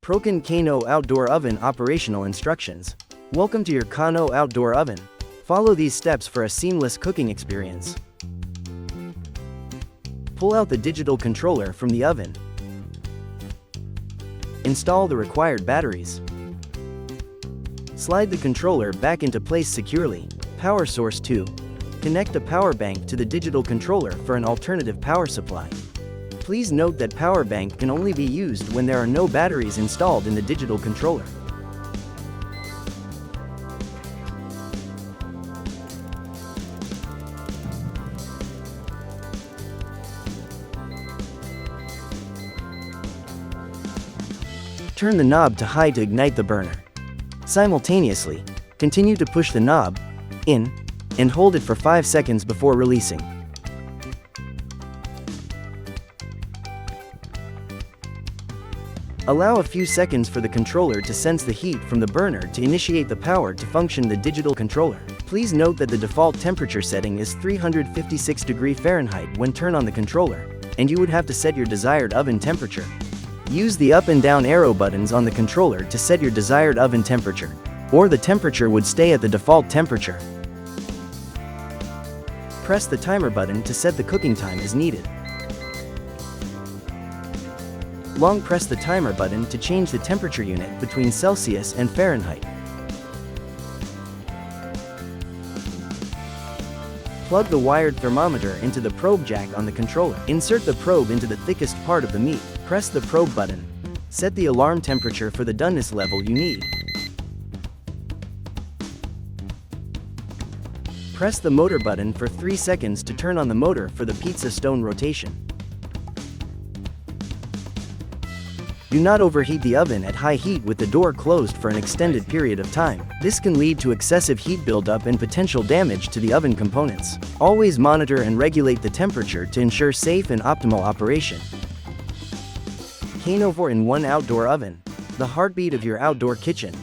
Prokan Kano Outdoor Oven Operational Instructions. Welcome to your Kano Outdoor Oven. Follow these steps for a seamless cooking experience. Pull out the digital controller from the oven. Install the required batteries. Slide the controller back into place securely. Power source 2. Connect the power bank to the digital controller for an alternative power supply. Please note that power bank can only be used when there are no batteries installed in the digital controller. Turn the knob to high to ignite the burner. Simultaneously, continue to push the knob in and hold it for 5 seconds before releasing. Allow a few seconds for the controller to sense the heat from the burner to initiate the power to function the digital controller. Please note that the default temperature setting is 356° Fahrenheit when turned on the controller, and you would have to set your desired oven temperature. Use the up and down arrow buttons on the controller to set your desired oven temperature, or the temperature would stay at the default temperature. Press the timer button to set the cooking time as needed. Long press the timer button to change the temperature unit between Celsius and Fahrenheit. Plug the wired thermometer into the probe jack on the controller. Insert the probe into the thickest part of the meat. Press the probe button. Set the alarm temperature for the doneness level you need. Press the motor button for 3 seconds to turn on the motor for the pizza stone rotation. Do not overheat the oven at high heat with the door closed for an extended period of time. This can lead to excessive heat buildup and potential damage to the oven components. Always monitor and regulate the temperature to ensure safe and optimal operation. Kano 4-in-1 Outdoor Oven, the heartbeat of your outdoor kitchen.